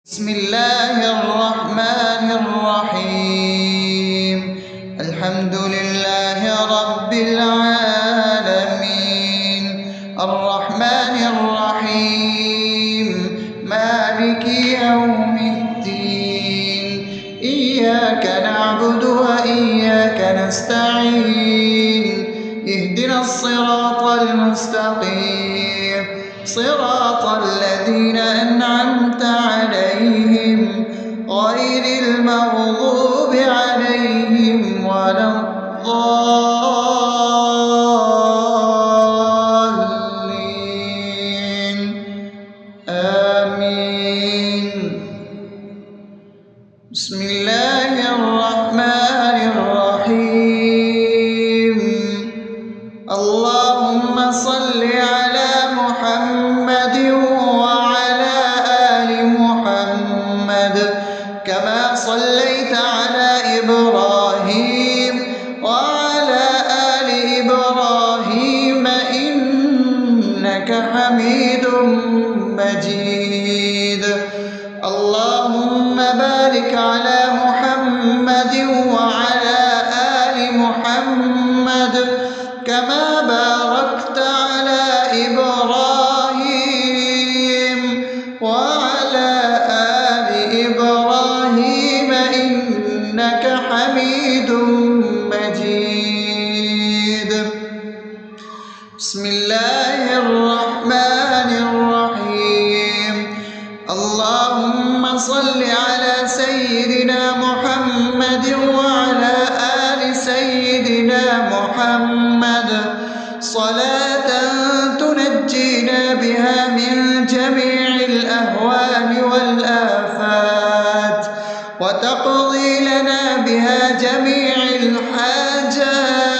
بسم الله الرحمن الرحيم. الحمد لله رب العالمين، الرحمن الرحيم، مالك يوم الدين. إياك نعبد وإياك نستعين، اهدنا الصراط المستقيم، صراط الذين أنعمت عليهم غير المغضوب عليهم ولا الضالين. آمين. بسم الله الرحمن الرحيم. اللهم صل على محمد وعلى آل محمد كما صليت على إبراهيم وعلى آل إبراهيم إنك حميد مجيد. اللهم بارك على محمد وعلى آل محمد كما باركت على إبراهيم وعلى آل إبراهيم إنك حميد مجيد. بسم الله الرحمن الرحيم. اللهم صل على سيدنا محمد وعلى آل سيدنا محمد صلاة تنجينا بها من جميع الأهوال والآفات وتقضي لنا بها جميع الحاجات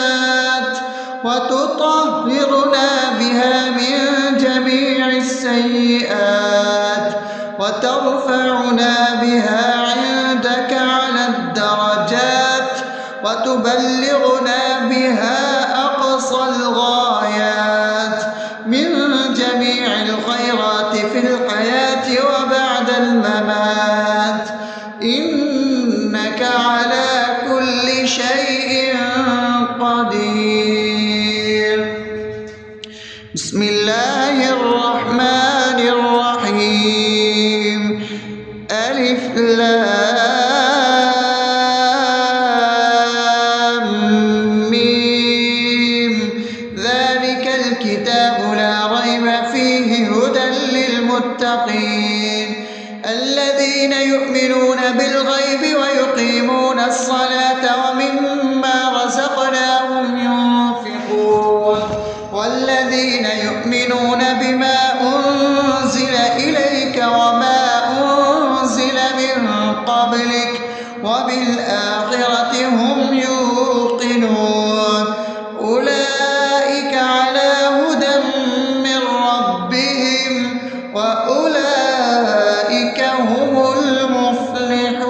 وتطهرنا بها من جميع السيئات وترفعنا بها عندك على الدرجات وتبلغنا بها أقصى الغايات من جميع الخيرات في الحياة وبعد الممات، إنك على كل شيء قدير. بسم الله الرحمن الرحيم. ألف لام ميم. ذلك الكتاب لا ريب فيه هدى للمتقين الذين يؤمنون بالغيب ويقيمون الصلاة ومما رزقناهم ينفقون والذين يؤمنون بما أنزل إليك وما أنزل من قبلك وبالآخرة هم يوقنون أولئك على هدى من ربهم وأولئك هم المفلحون.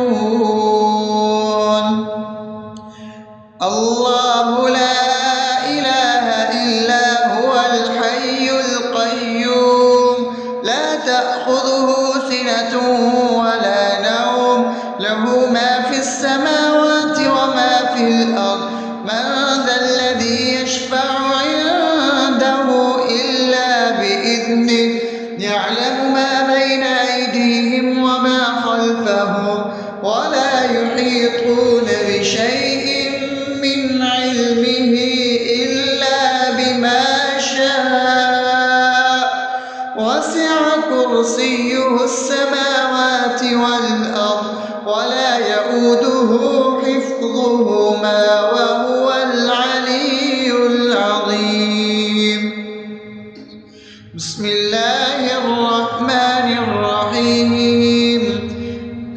الله لا إله إلا هو الحي القيوم لا تأخذه سنة ولا نوم له ما في السماوات وما في الأرض. من ذا الذي يشفع عنده إلا بإذنه يعلم ما بين أيديهم وما خلفهم ولا يحيطون بشيء من علمه إلا بما شاء وسع كرسيه السماوات والأرض ولا يؤوده حفظهما وهو العلي العظيم. بسم الله الرحمن الرحيم.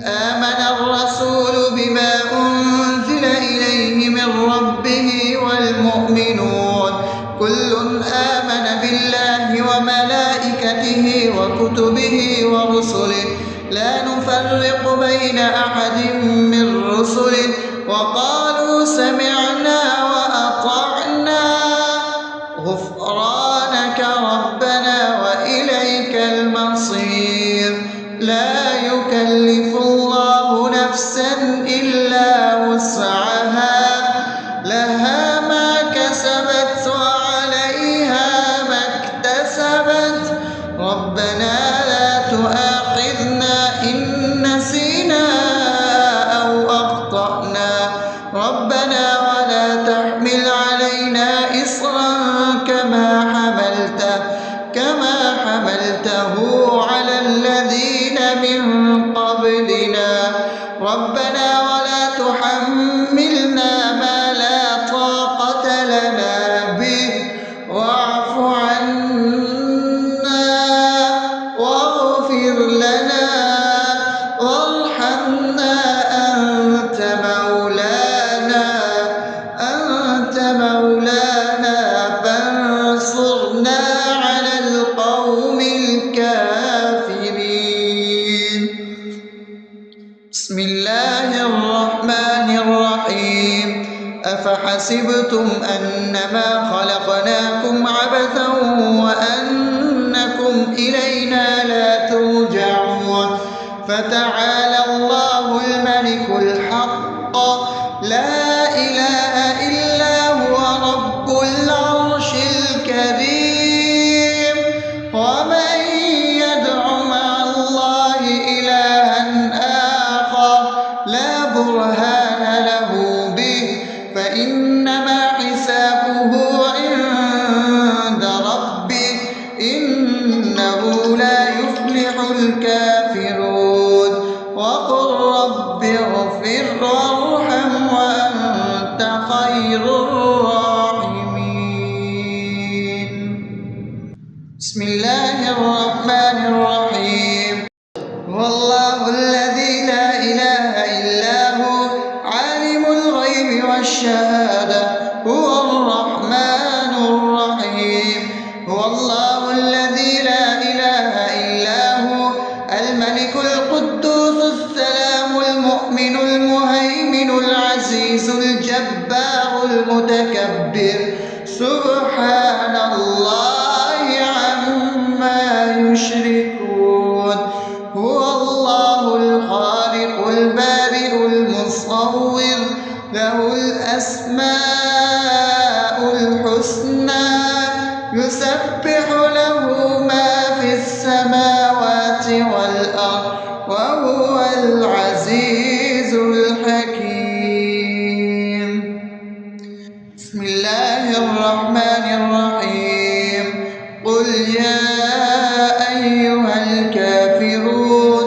آمن الرسول بما أنزل إليه من ربه والمؤمنون كل آمن بالله وملائكته وكتبه ورسله لا نفرق بين أحد من رسله وقالوا سمعنا وأطعنا غفرانك ربنا وإليك المصير. لا يكلف قبلنا ربنا ولا تحملنا ما لا طاقة لنا به واعف عنا واغفر لنا وارحمنا أنت مولانا فانصرنا على القوم الكافرين. بسم الله الرحمن الرحيم. أفحسبتم أنما خلقناكم عبثا وأنكم إلينا لا ترجعون فتعالى الله الملك الحق لا إله إلا هو رب العرش الكريم. ومن يدع مع الله إلها آخر لا برهان له به فإنما حسابه عند ربه إنه لا يفلح الكافرون. وقل رب اغفر وارحم وأنت خير الراحمين. بسم الله الرحمن الرحيم. هو الله الذي لا إله إلا هو عالم الغيب والشهادة هو الرحمن الرحيم. هو الله الذي لا إله إلا هو الملك القدوس السلام المؤمن المهيمن العزيز الجبار المتكبر سبحان الله عما يشركون. هو الله الخالق البارئ المصور له الأسماء الحسنى يسبح له ما في السماوات والأرض وهو العزيز الحكيم. بسم الله الرحمن الرحيم. قل يا أيها الكافرون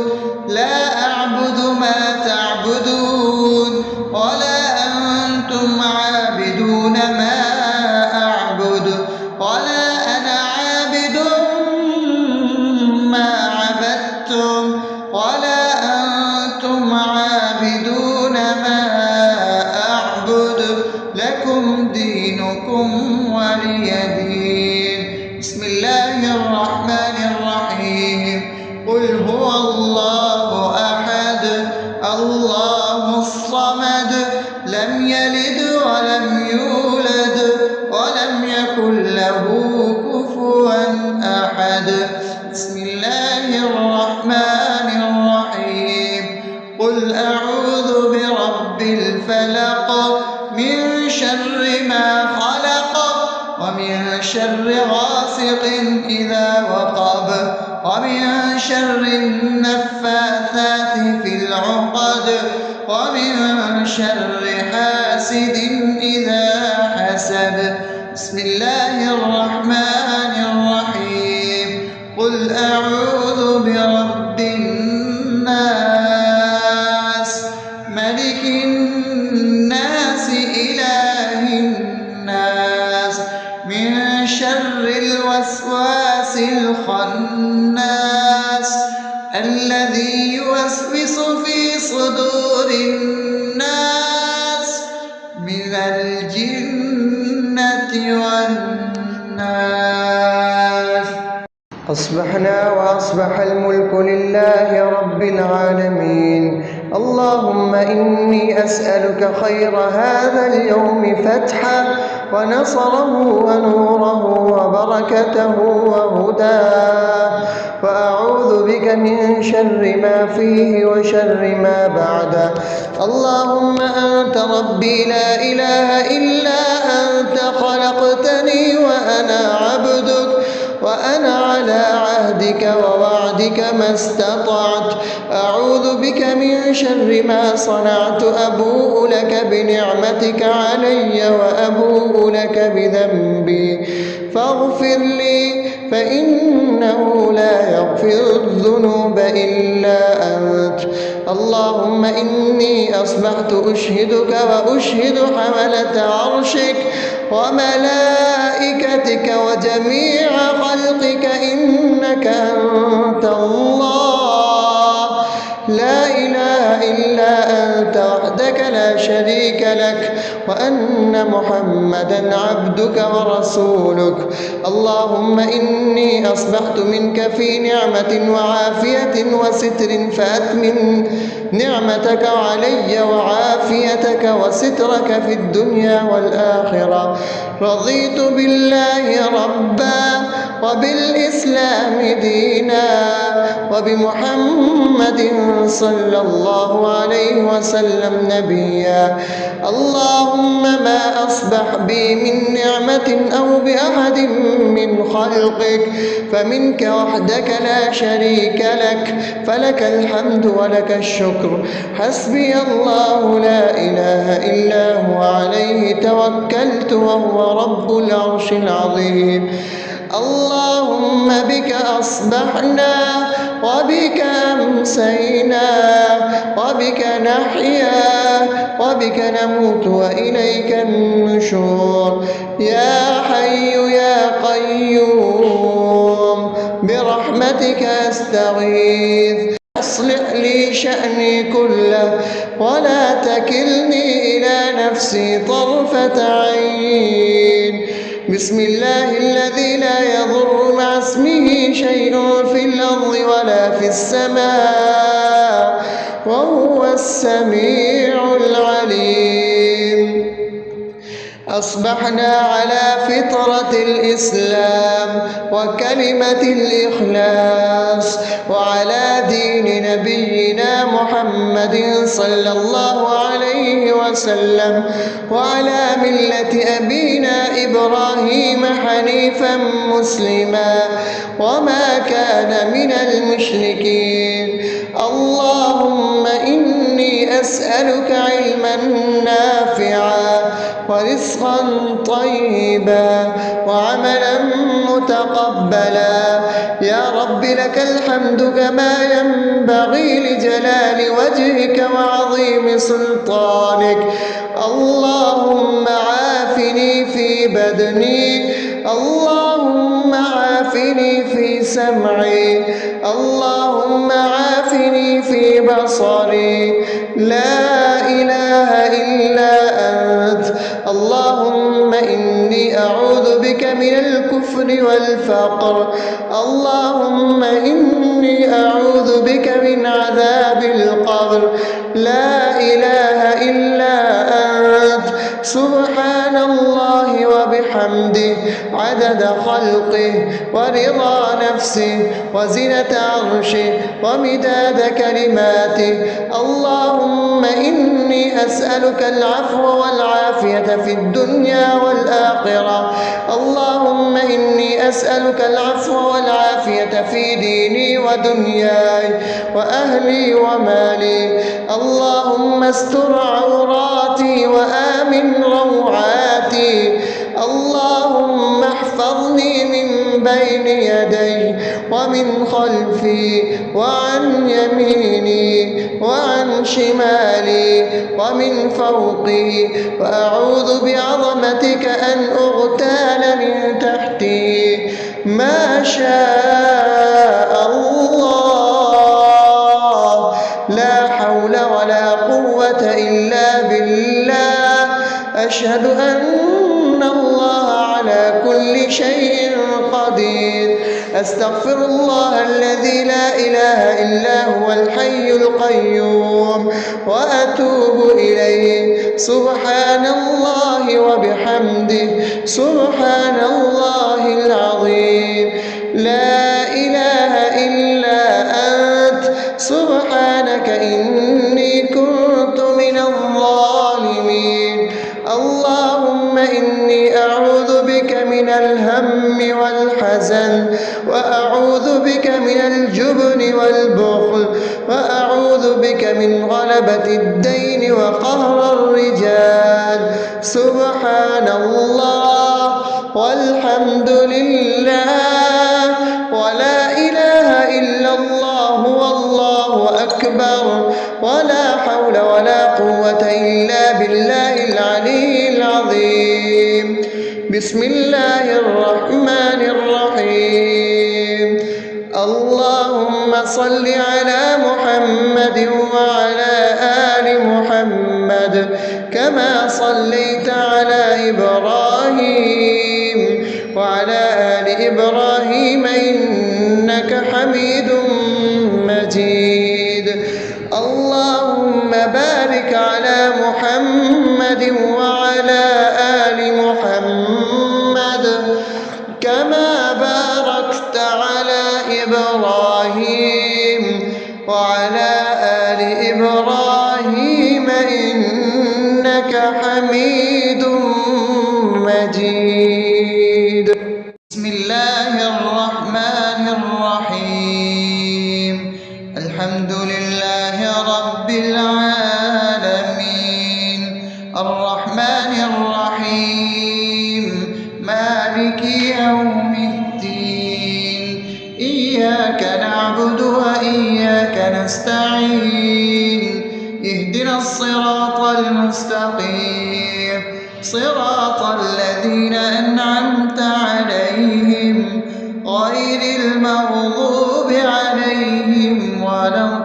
لا أعبد ما تعبدون ولا أنتم عابدون ما أعبد ولا أنا عابد ما عبدتم ولا أنتم عابدون ما أعبد لكم دينكم ولي دين. بسم الله الرحمن الرحيم. قل هو الله أحد الله الصمد لم يلد ولم يولد ولم يكن له كفوا أحد. بسم الله الرحمن الرحيم. قل أعوذ برب الفلق من شر ما خلق ومن شر غاسق إذا وقب ومن شر النفاثات في العقد ومن شر حاسد إذا حسد. بسم الله الرحمن الرحيم. قل أعوذ برب الناس ملك الناس إله الناس من شر الوسواس الخناس الذي يوسوس في صدور الناس من الجنة والناس. أصبحنا وأصبح الملك لله رب العالمين. اللهم إني أسألك خير هذا اليوم فتحه ونصره ونوره وبركته وهداه وأعوذ بك من شر ما فيه وشر ما بعده. اللهم أنت ربي لا إله إلا أنت خلقتني وأنا عبدك وأنا على عهدك ووعدك ما استطعت. أعوذ بك من شر ما صنعت. أبوء لك بنعمتك علي وأبوء لك بذنبي فاغفر لي فإنه لا يغفر الذنوب إلا أنت. اللهم إني أصبحت أشهدك وأشهد حملة عرشك وملائكتك وجميع خلقك إنك أنت الله لا إله إلا أنت وحدك لا شريك لك وأن محمدا عبدك ورسولك. اللهم إني أصبحت منك في نعمة وعافية وستر فأتمم نعمتك علي وعافيتك وسترك في الدنيا والآخرة. رضيت بالله ربا وبالإسلام دينا وبمحمد صلى الله عليه وسلم نبيا. اللهم ما أصبح بي من نعمة أو بأحد من خلقك فمنك وحدك لا شريك لك فلك الحمد ولك الشكر. حسبي الله لا إله إلا هو عليه توكلت وهو رب العرش العظيم. اللهم بك أصبحنا وبك أمسينا وبك نحيا وبك نموت وإليك النشور. يا حي يا قيوم برحمتك أستغيث أصلح لي شأني كله ولا تكلني إلى نفسي طرفة عين. بسم الله الذي لا يضر مع اسمه شيء في الأرض ولا في السماء وهو السميع العليم. أصبحنا على فطرة الإسلام وكلمة الإخلاص وعلى دين نبينا محمد صلى الله عليه وسلم وعلى ملة أبينا إبراهيم حنيفا مسلما وما كان من المشركين. اللهم إني أسألك علما نافعا ورزقا طيبا وعملا متقبلا. يا رب لك الحمد كما ينبغي لجلال وجهك وعظيم سلطانك. اللهم عافني في بدني اللهم عافني في سمعي اللهم عافني في بصري. لا إله إلا أنت. اللهم إني أعوذ بك من الكفر والفقر. اللهم إني أعوذ بك من عذاب القبر. لا إله إلا أنت. سبحان الله وبحمده عدد خلقه ورضا نفسه وزنة عرشه ومداد كلماته. اللهم إني أسألك العفو والعافية في الدنيا والآخرة. اللهم إني أسألك العفو والعافية في ديني ودنياي وأهلي ومالي. اللهم استر عوراتي وآمن روعاتي. اللهم احفظني من بين يدي ومن خلفي وعن يميني وعن شمالي ومن فوقي وأعوذ بعظمتك أن أغتال من تحتي. ما شاء الله لا حول ولا قوة إلا بالله. أشهد أن الله على كل شيء قدير. أستغفر الله الذي لا إله إلا هو الحي القيوم وأتوب إليه. سبحان الله وبحمده سبحان الله العظيم. لا إله إلا أنت. سبحانك إني كنت من الظالمين. اللهم إني أعوذ بك من الهم والحزن وأعوذ بك من الجبن والبخل وأعوذ بك من غلبة الدين وقهر الرجال. سبحان الله والحمد لله ولا إله إلا الله والله أكبر. البشر ولا حول ولا قوة إلا بالله العلي العظيم. بسم الله الرحمن الرحيم. اللهم صل على محمد وعلى آل محمد كما صليت على إبراهيم وعلى آل إبراهيم إنك حميد مجيد. اللهم بارك على محمد وعلى آل محمد كما باركت على إبراهيم وعلى آل إبراهيم إنك حميد مجيد. بسم الله الرحمن الرحيم. الحمد لله رب العالمين الرحمن الرحيم مالك يوم الدين إياك نعبد وإياك نستعين اهدنا الصراط المستقيم صراط الذين أنعمت عليهم غير المغضوب عليهم ولا الضالين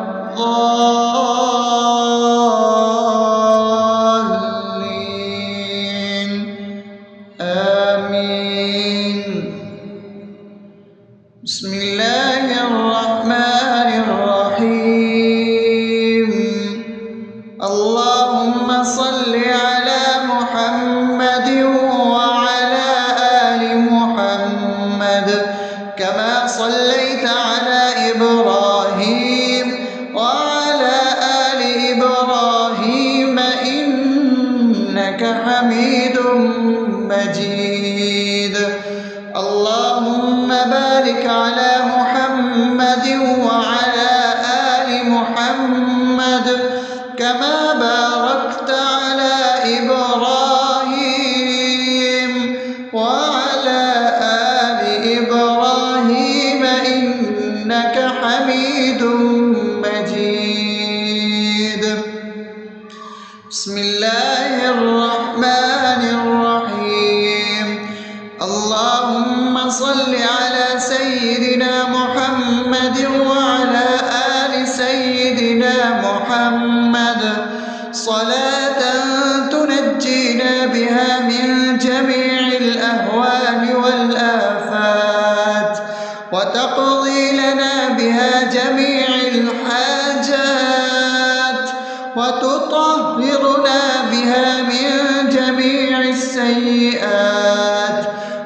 آمين. بسم الله الرحمن الرحيم. اللهم صل على محمد وعلى آل محمد كما صليت على إبراهيم وعلى آل إبراهيم إنك حميد مجيد. اللهم بارك على محمد وعلى آل محمد كما باركت على إبراهيم وعلى آل إبراهيم إنك حميد مجيد. بسم الله الرحمن الرحيم. اللهم صل على سيدنا محمد وعلى آل سيدنا محمد صلاة تنجينا بها من جميع الأهوال والآفات وتقضي لنا بها جميع الحاجات وتطهرنا بها من جميع السيئات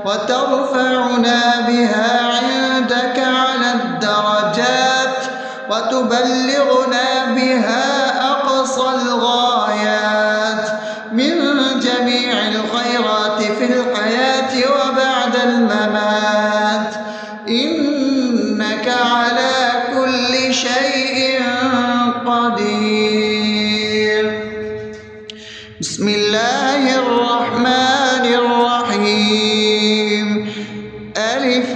وترفعنا بها عندك على الدرجات وتبلغنا بها أقصى الغايات من جميع الخيرات في الحياة وبعد الممات إنك على كل شيء قدير. بسم الله الرحمن الرحيم. ألف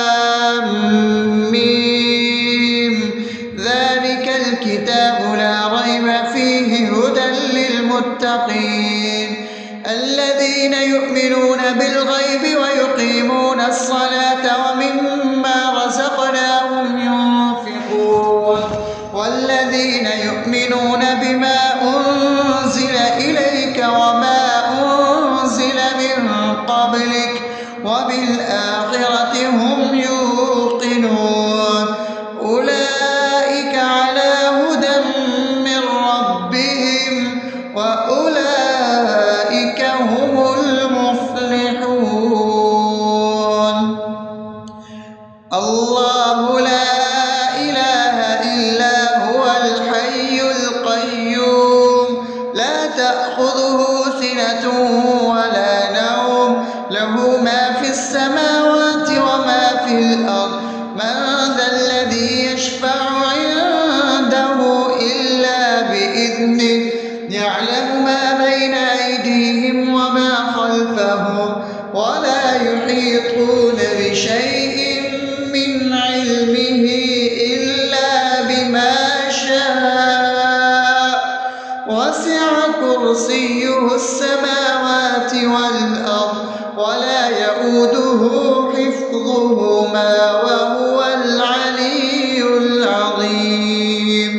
لام ميم ذلك الكتاب لا ريب فيه هدى للمتقين الذين يؤمنون بالغيب ويقيمون الصلاة ومما رزقناهم ينفقون والذين يؤمنون بما أنزل إليك وما أنزل من قبلك وبالآخرة هم يوقنون أولئك على هدى من ربهم وأولئك هم المفلحون. الله لا إله إلا هو الحي القيوم لا تأخذه سنة ولا نوم له ما في السماوات وما في الأرض من ذا الذي يشفع عنده إلا بإذنه يعلم ما بين أيديهم وما خلفهم ولا يحيطون بشيء من علمه كرسيه السماوات والأرض ولا يؤوده حفظهما وهو العلي العظيم.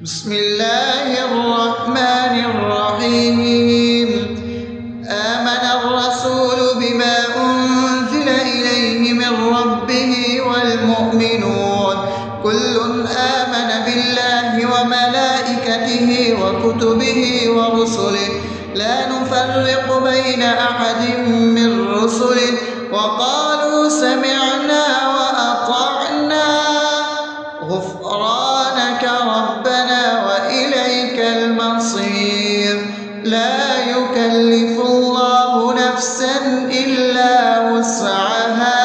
بسم الله الرحمن الرحيم. آمن الرسول بما أنزل إليه من ربه والمؤمنون كل آمن بالله وملائكته وكتبه ورسله لا نفرق بين أحد من رسله وقالوا سمعنا وأطعنا غفرانك ربنا وإليك المصير. لا يكلف الله نفسا إلا وسعها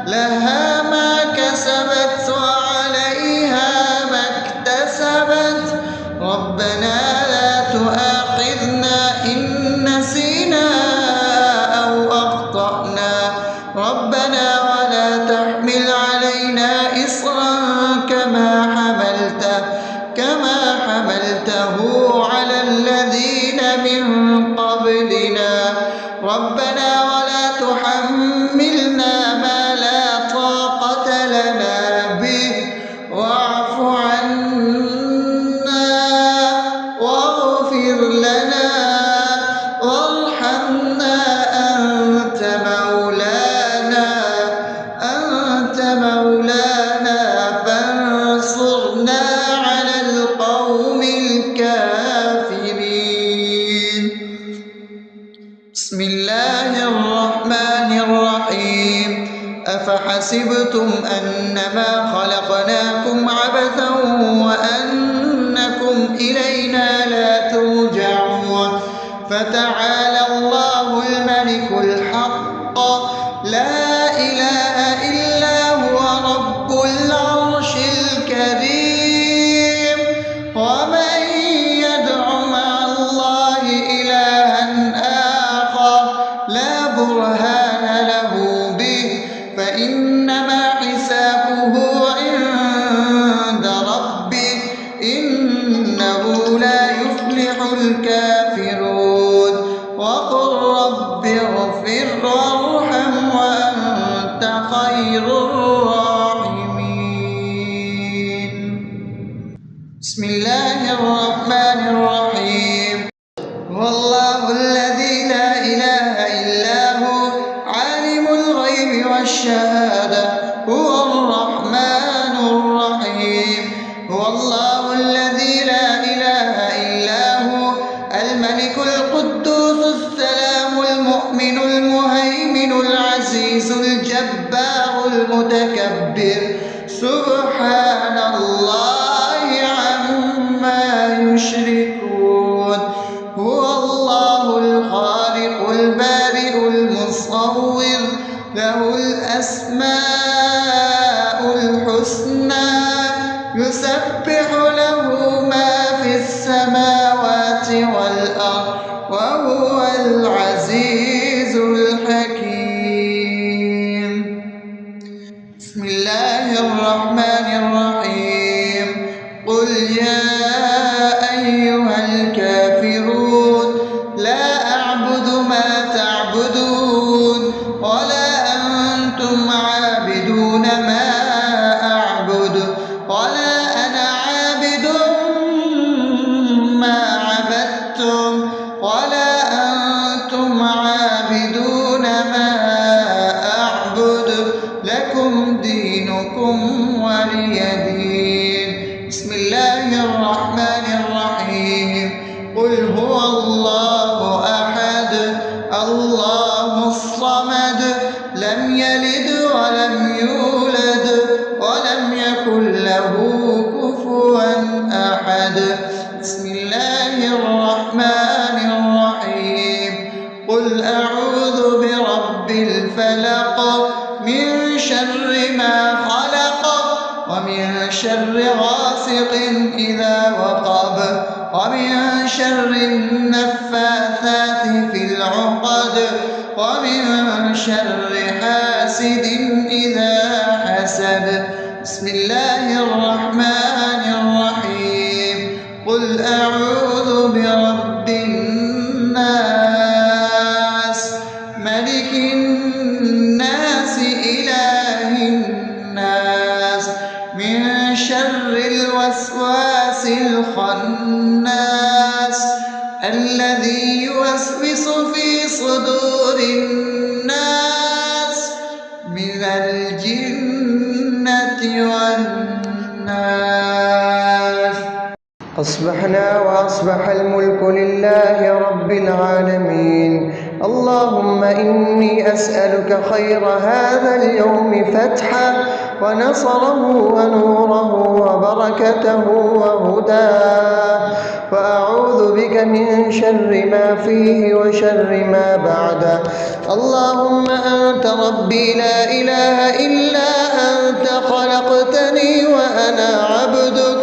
لها ما كسبت وعليها ما اكتسبت ربنا لا تؤاخذنا إن نسينا أو أخطأنا ربنا ولا تحمل علينا إصرا كما حملته على الذين من قبلنا ربنا ولا تحملنا ما لا طاقة لنا به واعف عنا واغفر لنا وارحمنا أنت مولانا فانصرنا على القوم الكافرين. بسم الله الرحمن الرحيم. أفحسبتم أنما خلقناكم عبثا وأنكم إلينا لا ترجعون فتعالى الله الملك الحق لا إله إلا هو رب العرش الكريم. ومن يدع مع الله إلها آخر لا برهان له به فإنما حسابه عند ربه إنه لا يفلح الكافرون. وقل رب اغفر وارحم وأنت خير الراحمين. بسم الله الرحمن الرحيم. هو الله الذي لا إله إلا هو عالم الغيب والشهادة هو الرحمن الرحيم. هو الله الذي لا إله إلا هو الملك القدوس السلام المؤمن المهيمن العزيز الجبار المتكبر سبحان الله عما يشركون. هو الله الخالق البارئ المصور له الأسماء الحسنى يسبح له ما في السماوات والأرض وهو العزيز الحكيم. بسم الله الرحمن الرحيم. قل يا أيها الكافرون لا أعبد ما تعبدون ولا أنتم عابدون ما أعبد ولا أنا عابد ما عبدتم ولا أنتم عابدون ما أعبد لكم دينكم ولي دين. بسم الله الرحمن الرحيم. قل هو الله أحد الله الصمد لم يلد ولم يولد ولم يكن له كفوا أحد. بسم الله الرحمن الرحيم. قل أعوذ برب الفلق من شر ما خلق ومن شر غاسق إذا وقب ومن شر النفاثات في العقد ومن شر حاسد إذا حسد. بسم الله الرحمن الرحيم. قل أعوذ من شر الوسواس الخناس الذي يوسوس في صدور الناس من الجنة والناس. أصبحنا وأصبح الملك لله رب العالمين. اللهم إني أسألك خير هذا اليوم فتحه ونصره ونوره وبركته وهداه، وأعوذ بك من شر ما فيه وشر ما بعده. اللهم أنت ربي لا إله إلا أنت، خلقتني وأنا عبدك،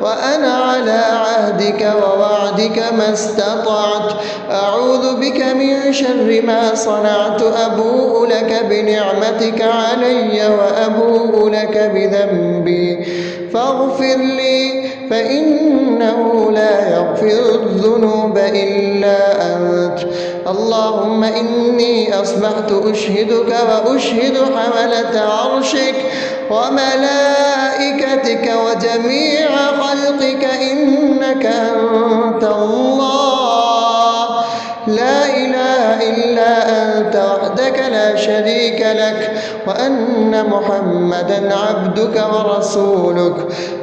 وأنا على عهدك ووعدك ما استطعت. أعوذ بك من شر ما صنعت، أبوء لك بنعمتك علي وأبوء لك بذنبي، فاغفر لي فإنه لا يغفر الذنوب إلا أنت. اللهم إني أصبحت أشهدك وأشهد حملة عرشك وملائكتك وجميع خلقك إنك أنت الله لا إله إلا أنت وحدك لا شريك لك، وأن محمدا عبدك ورسولك.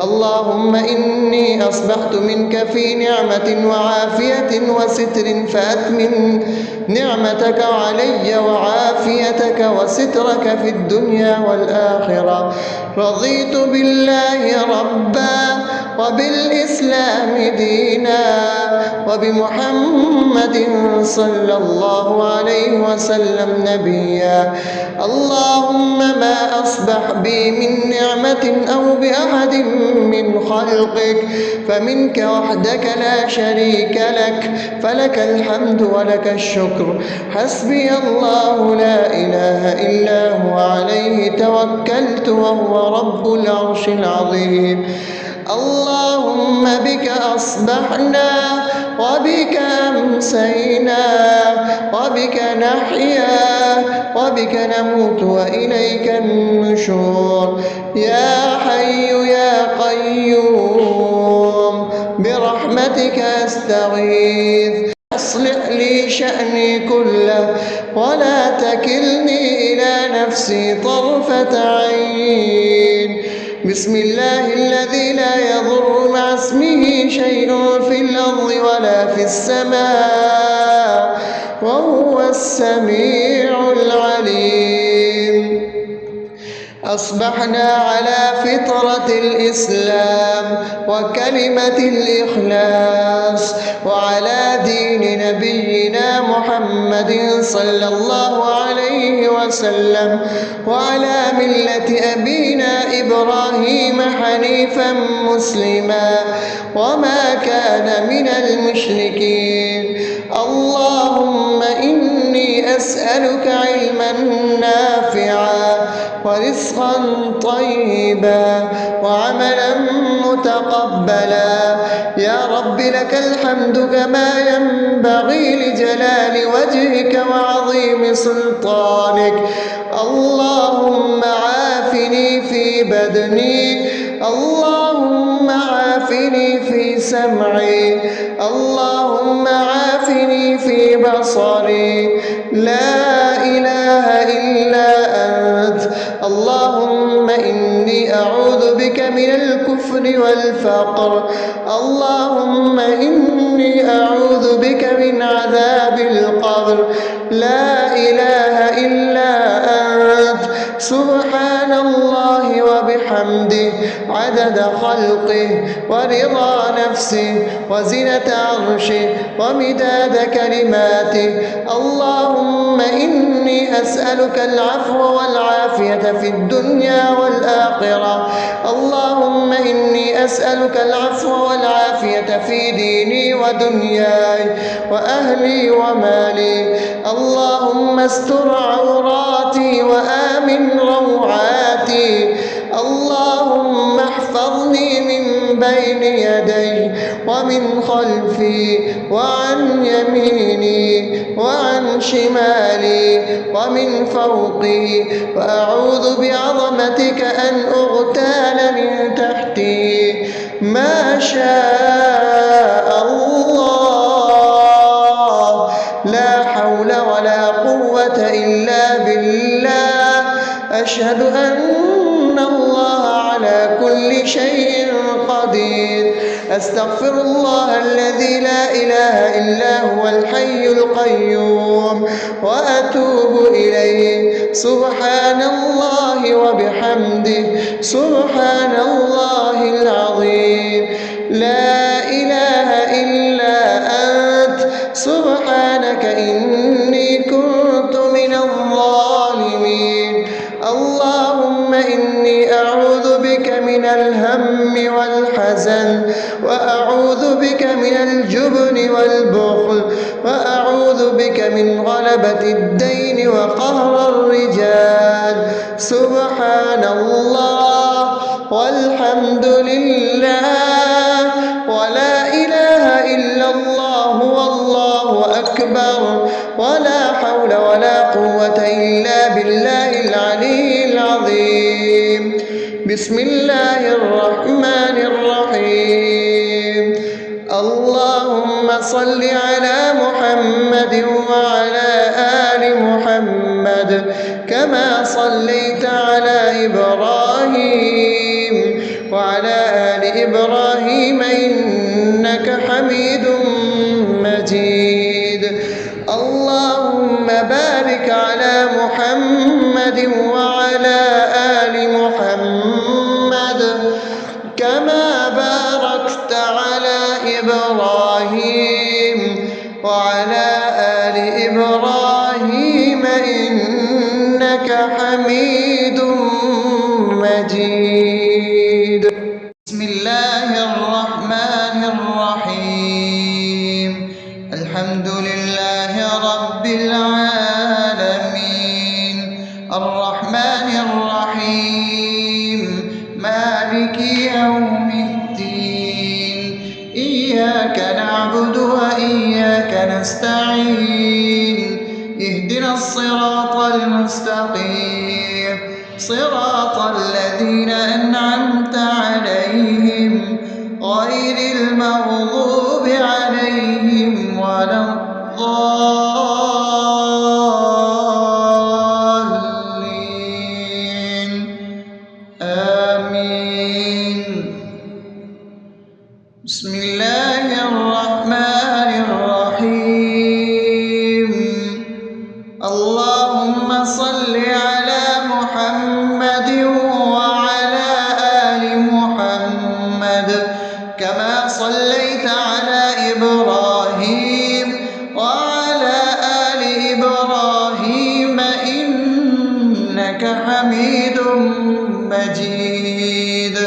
اللهم إني أصبحت منك في نعمة وعافية وستر، فأتمم نعمتك علي وعافيتك وسترك في الدنيا والآخرة. رضيت بالله ربا وبالإسلام دينا وبمحمد صلى الله عليه وسلم نبيا. اللهم ما أصبح بي من نعمة أو بأحد من خلقك فمنك وحدك لا شريك لك، فلك الحمد ولك الشكر. حسبي الله لا إله إلا هو، عليه توكلت وهو رب العرش العظيم. اللهم بك أصبحنا وبك أمسينا وبك نحيا وبك نموت وإليك النشور. يا حي يا قيوم برحمتك أستغيث، أصلح لي شأني كله ولا تكلني إلى نفسي طرفة عين. بسم الله الذي لا يضر مع اسمه شيء في الأرض ولا في السماء وهو السميع العليم. أصبحنا على فطرة الإسلام وكلمة الإخلاص وعلى دين نبينا محمد صلى الله عليه وسلم وعلى ملة أبينا إبراهيم حنيفا مسلما وما كان من المشركين. اللهم إني أسألك علما نافعا ورزقا طيبا وعملا متقبلا. يا رب لك الحمد كما ينبغي لجلال وجهك وعظيم سلطانك. اللهم عافني في بدني، اللهم عافني في سمعي، اللهم عافني في بصري. لا إله إلا أنت. اللهم إني أعوذ بك من الكفر والفقر. اللهم إني أعوذ بك من عذاب القبر. لا إله إلا أنت. سبحان الله وبحمده عدد خلقه ورضا نفسه وزنة عرشه ومداد كلماته. اللهم إني أسألك العفو والعافية في الدنيا والآخرة. اللهم إني أسألك العفو والعافية في ديني ودنياي وأهلي ومالي. اللهم استر عوراتي وآمن روعاتي. اللهم احفظني من بين يدي ومن خلفي وعن يميني وعن شمالي ومن فوقي، وأعوذ بعظمتك أن أغتال من تحتي. ما شاء الله، لا حول ولا قوة إلا بالله. أشهد أن الله على كل شيء قدير. أستغفر الله الذي لا إله إلا هو الحي القيوم وأتوب إليه. سبحان الله وبحمده، سبحان الله العظيم. لا إله إلا أنت، سبحانك إني كنت من الظالمين. اللهم إني أعوذ بك من الهم والحزن، وأعوذ بك من الجبن والبخل، وأعوذ بك من غلبة الدين وقهر الرجال. سبحان الله والحمد لله ولا إله إلا الله والله أكبر، ولا حول ولا قوة إلا بالله العلي العظيم. بسم الله الرحمن الرحيم. اللهم صل على محمد وعلى آل محمد كما صليت على إبراهيم وعلى آل إبراهيم إنك حميد مجيد. اللهم بارك على محمد وعلى آل محمد كما باركت على إبراهيم وعلى آل إبراهيم إنك حميد مجيد. بسم الله الرحمن الرحيم. الحمد لله رب العالمين، الرحمن الرحيم، مالك يوم الدين. إياك نعبد وإياك نستعين. اهدنا الصراط المستقيم، صراط الذين أنعمت عليهم غير المغضوب عليهم ولا الضالين. آمين. بسم الله الرحمن الرحيم. اللهم صل على محمد وعلى آل محمد كما صليت على إبراهيم وعلى آل إبراهيم إنك حميد مجيد.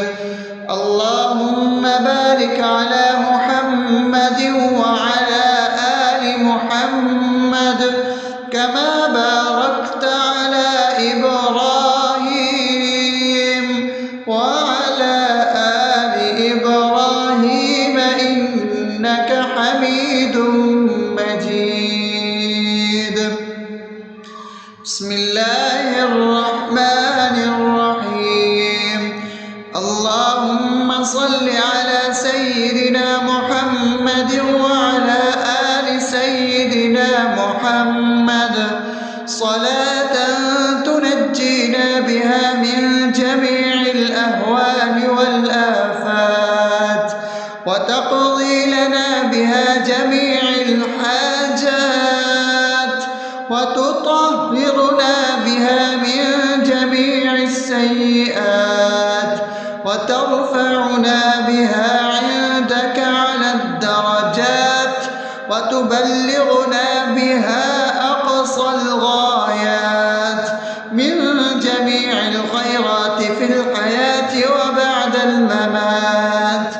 اللهم بارك على محمد وعلى آل محمد كما باركت على إبراهيم وعلى آل إبراهيم إنك حميد مجيد. بسم الله الرحمن الرحيم. اللهم صل على سيدنا محمد وعلى آل سيدنا محمد صلاة تنجينا بها من جميع الأهوال والآفات، وتقضي لنا بها جميع الحاجات، وتطهرنا بها من جميع السيئات، وترفعنا بها عندك على الدرجات، وتبلغنا بها أقصى الغايات من جميع الخيرات في الحياة وبعد الممات.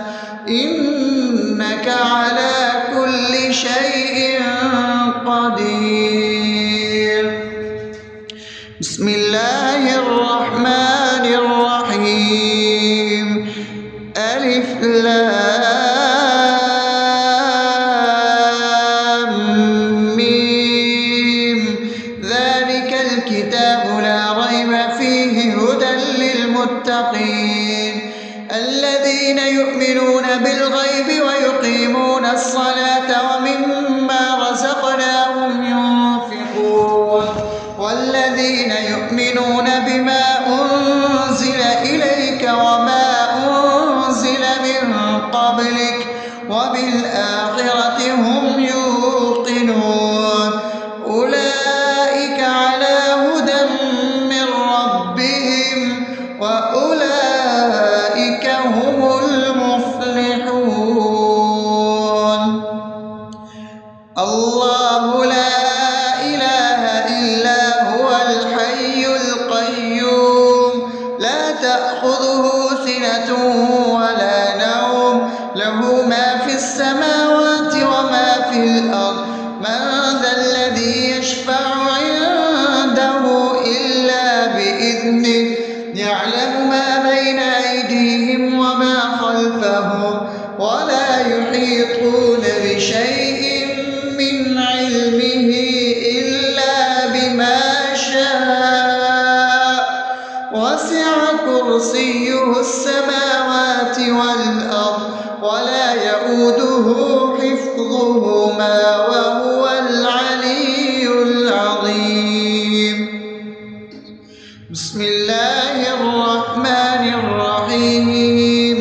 إنك على كل شيء قدير. بسم الله الرحمن الرحيم. ألف لام ميم ذلك الكتاب لا ريب فيه هدى للمتقين الذين يؤمنون بالغيب ويقيمون الصلاة ومما رزقناهم ينفقون والذين يؤمنون بما أنزل إليك وما أنزل من قبلك وبالآخرة هم يوقنون أولئك على هدى من ربهم وأولئك هم المفلحون الله لا إله إلا هو الحي القيوم لا تأخذه سنة ولا نوم له ما في السماوات وما في الأرض من ذا الذي يشفع عنده إلا بإذنه يعلم ما بين أيديهم وما خلفهم ولا يحيطون بشيء من علمه إلا بما شاء وسع كرسيه السماوات والأرض ولا يؤوده حفظهما وهو العلي العظيم بسم الله الرحمن الرحيم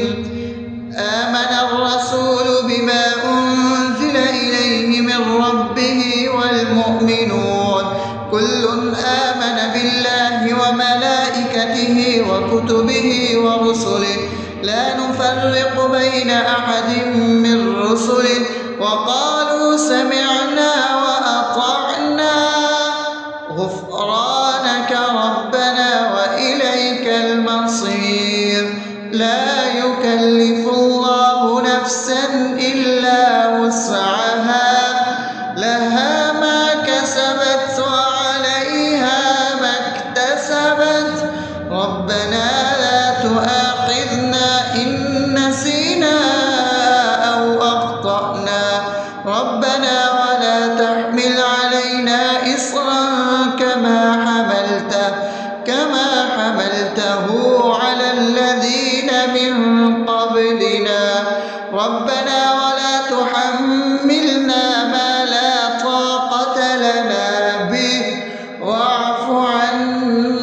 آمن الرسول بما أنزل إليه من ربه والمؤمنون كل آمن بالله وملائكته وكتبه ورسله لا نفرق بين أحد من رسله وقالوا سمعنا وأطعنا غفرانك ربنا وإليك المصير لا يكلف الله نفسا إلا وسعها لها ما كسبت وعليها ما اكتسبت ربنا لا تؤاخذنا إن نسينا أو أخطأنا ربنا ولا تحمل علينا إصرا كما حملته على الذين من قبلنا ربنا ولا تحملنا ما لا طاقة لنا به واعف عنا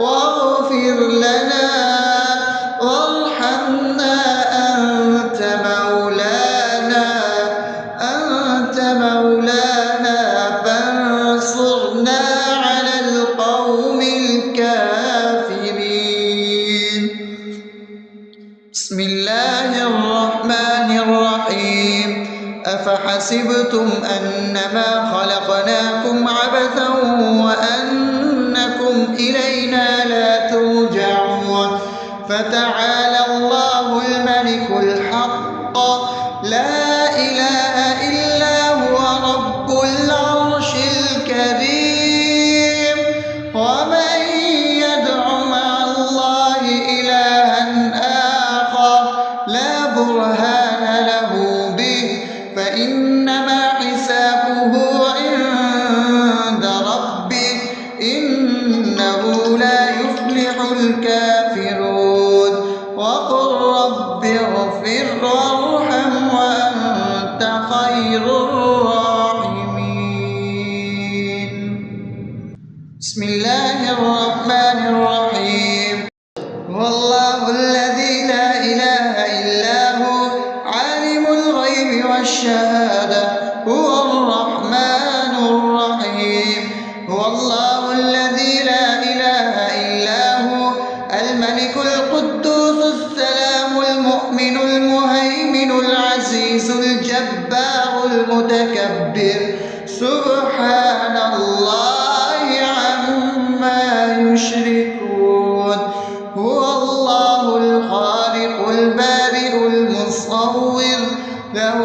واغفر لنا وارحمنا أنت مولانا فانصرنا على القوم الكافرين بسم الله الرحمن الرحيم أفحسبتم أنما خلقناكم عبثا وأنكم إلينا لا ترجعون فتعالى الله الملك الحق لا إله إلا هو رب العرش الكريم ومن يدع مع الله إلها آخر لا برهان له به فإنما حسابه عند ربه إنه لا يفلح الكافرون وقل رب اغفر وارحم وأنت خير الراحمين بسم الله الرحمن الرحيم هو الله الذي لا إله إلا هو عالم الغيب والشهادة هو الرحمن الرحيم هو الله الذي لا إله إلا هو الملك القدوس السلام المؤمن المهيمن العزيز الجبار المتكبر سبحان الله عما يشركون هو الله الخالق البارئ المصور له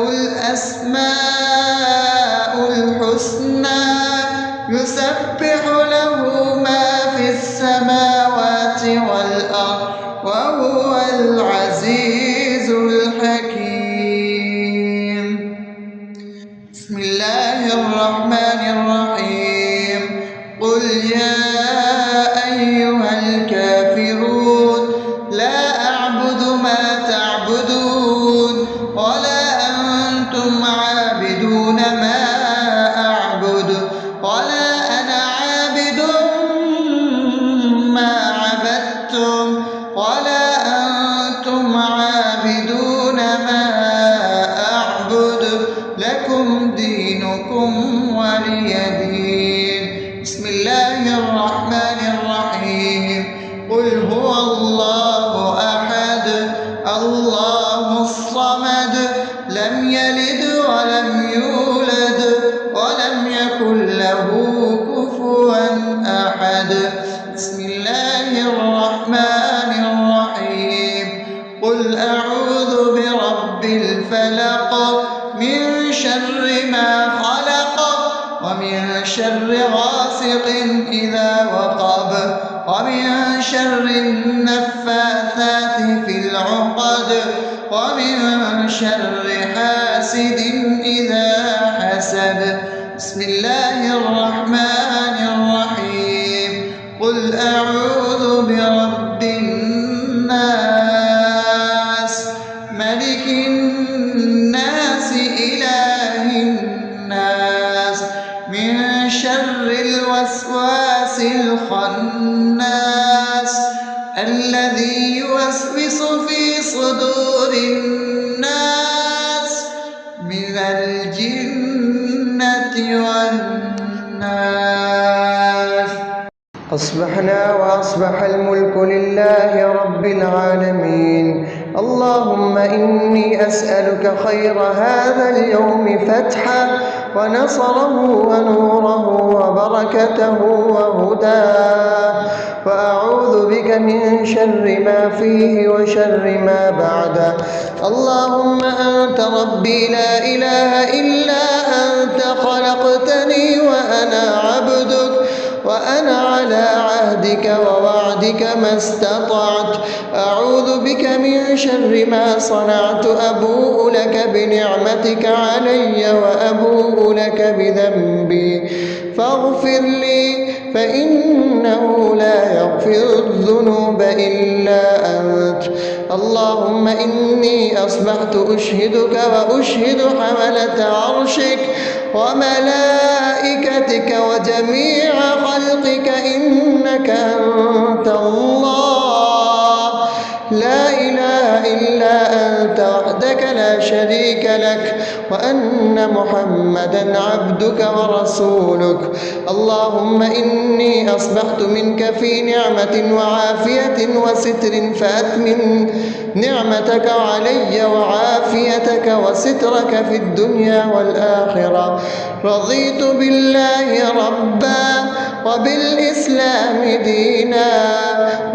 الأسماء الحسنى يسبح له ما في السماوات والأرض وهو وهو العزيز الحكيم. بسم الله الرحمن الرحيم. قل يا أيها الكافرون لا أعبد ما تعبدون ولا أنتم عابدون ما أعبد ولا أنا عابد ما عبدتم ولا أنتم عابدون ما أعبد لكم دينكم ولي دين. بسم الله الرحمن الرحيم. قل هو الله أحد الله الصمد لم يلد ولم يولد ولم يكن له كفوا أحد. بسم الله الرحمن الرحيم. قل أعوذ برب الفلق من شر ما خلق ومن شر غاسق إذا وقب ومن شر النفاثات في العقد ومن شر حاسد إذا حسد. بسم الله الرحمن الرحيم. قل أعوذ برب الناس ملك الناس إله الناس من شر الوسواس الخناس الذي يوسوس في صدور الناس من الجنة والناس. أصبحنا وأصبح الملك لله رب العالمين. اللهم إني أسألك خير هذا اليوم فتحه ونصره ونوره وبركته وهداه، وأعوذ بك من شر ما فيه وشر ما بعده. اللهم أنت ربي لا إله إلا أنت خلقتني وأنا عبدك وأنا على عهدك ووعدك ما استطعت. أعوذ بك من شر ما صنعت. أبوء لك بنعمتك علي وأبوء لك بذنبي فاغفر لي فإنه لا يغفر الذنوب إلا أنت. اللهم إني أصبحت أشهدك وأشهد حملة عرشك وملائكتك وجميع خلقك إنك أنت الله لا إله إلا أنت وحدك لا شريك لك وأن محمدا عبدك ورسولك. اللهم إني أصبحت منك في نعمة وعافية وستر فأتمن نعمتك علي وعافيتك وسترك في الدنيا والآخرة. رضيت بالله ربا وبالإسلام دينا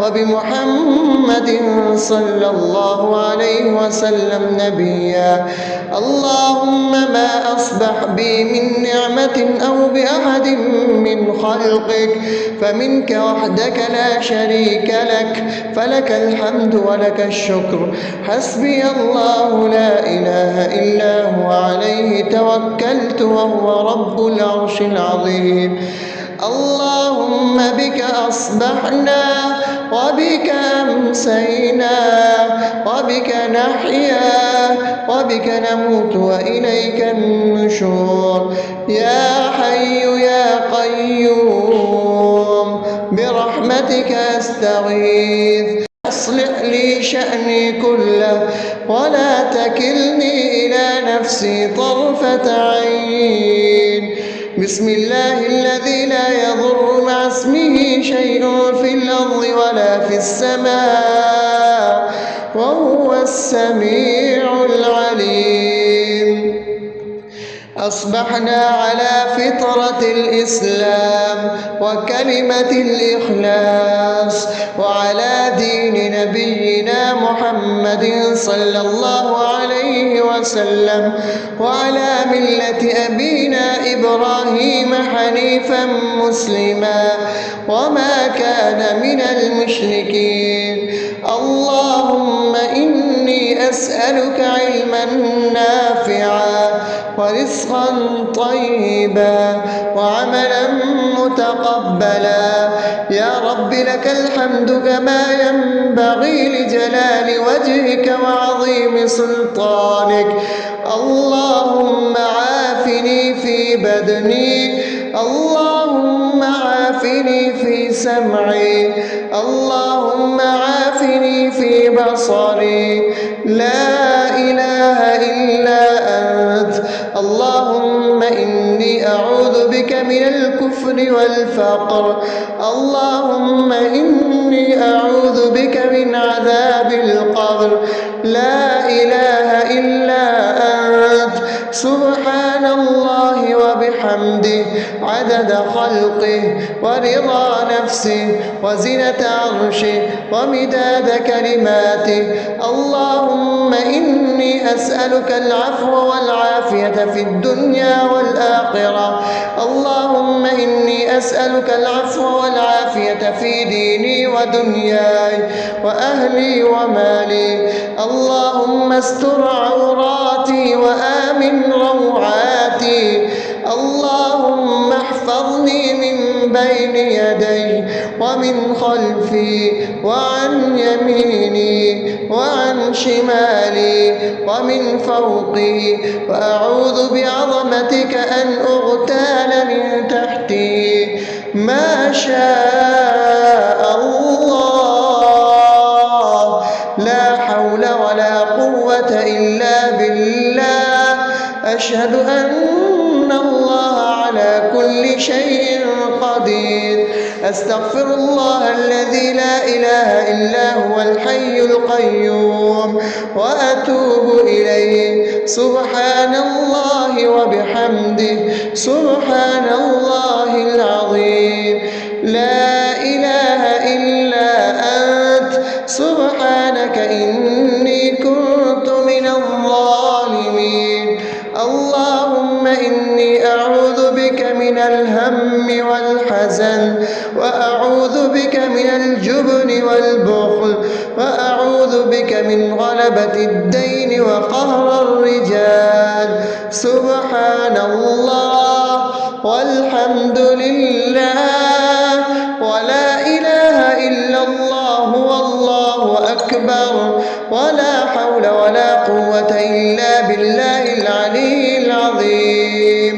وبمحمد صلى الله عليه وسلم نبيا. اللهم ما أصبح بي من نعمة أو بأحد من خلقك فمنك وحدك لا شريك لك فلك الحمد ولك الشكر. حسبي الله لا إله إلا هو عليه توكلت وهو رب العرش العظيم. اللهم بك أصبحنا وبك أمسينا وبك نحيا وبك نموت وإليك النشور. يا حي يا قيوم برحمتك أستغيث أصلح لي شأني كله ولا تكلني إلى نفسي طرفة عين. بسم الله الذي لا يضر مع اسمه شيء في الأرض ولا في السماء وهو السميع العليم. أصبحنا على فطرة الإسلام وكلمة الإخلاص وعلى دين نبينا محمد صلى الله عليه وسلم وعلى ملة أبينا إبراهيم حنيفا مسلما وما كان من المشركين. اللهم أسألك علما نافعا ورزقا طيبا وعملا متقبلا. يا رب لك الحمد كما ينبغي لجلال وجهك وعظيم سلطانك. اللهم عافني في بدني، اللهم عافني في سمعي، اللهم عافني في بصري. لا إله إلا أنت. اللهم إني أعوذ بك من الكفر والفقر. اللهم إني أعوذ بك من عذاب القبر. لا إله إلا أنت. سبحان الله وبحمده عدد خلقه ورضا نفسه وزنة عرشه ومداد كلماته. اللهم إني أسألك العفو والعافية في الدنيا والآخرة. اللهم إني أسألك العفو والعافية في ديني ودنياي وأهلي ومالي. اللهم استر عوراتي وآمن روعاتي. اللهم احفظني من بين يدي ومن خلفي وعن يميني وعن شمالي ومن فوقي، وأعوذ بعظمتك أن أغتال من تحتي. ما شاء الله، لا حول ولا قوة إلا بالله. أشهد أن الله على كل شيء قدير. أستغفر الله الذي لا إله إلا هو الحي القيوم وأتوب إليه. سبحان الله وبحمده سبحان الله العظيم. لا إله إلا أنت. سبحانك إني كنت من الظالمين. اللهم إني أعوذ بك من الهم والحزن، وأعوذ بك من الجبن والبخل، وأعوذ بك من غلبة الدين وقهر الرجال. سبحان الله والحمد لله ولا إله إلا الله والله أكبر، ولا حول ولا قوة إلا بالله العلي العظيم.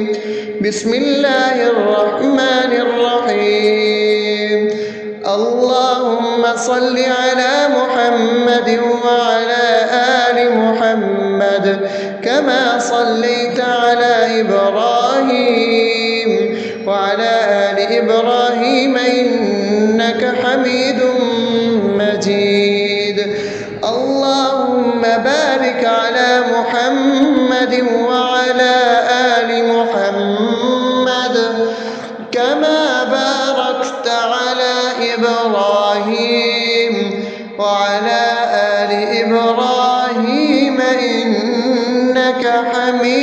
بسم الله الرحمن الرحيم. اللهم صل على محمد وعلى آل محمد كما صليت على إبراهيم وعلى آل إبراهيم إنك حميد مجيد. اللهم بارك على محمد وعلى آل محمد كما باركت على إبراهيم وعلى آل إبراهيم إنك حميد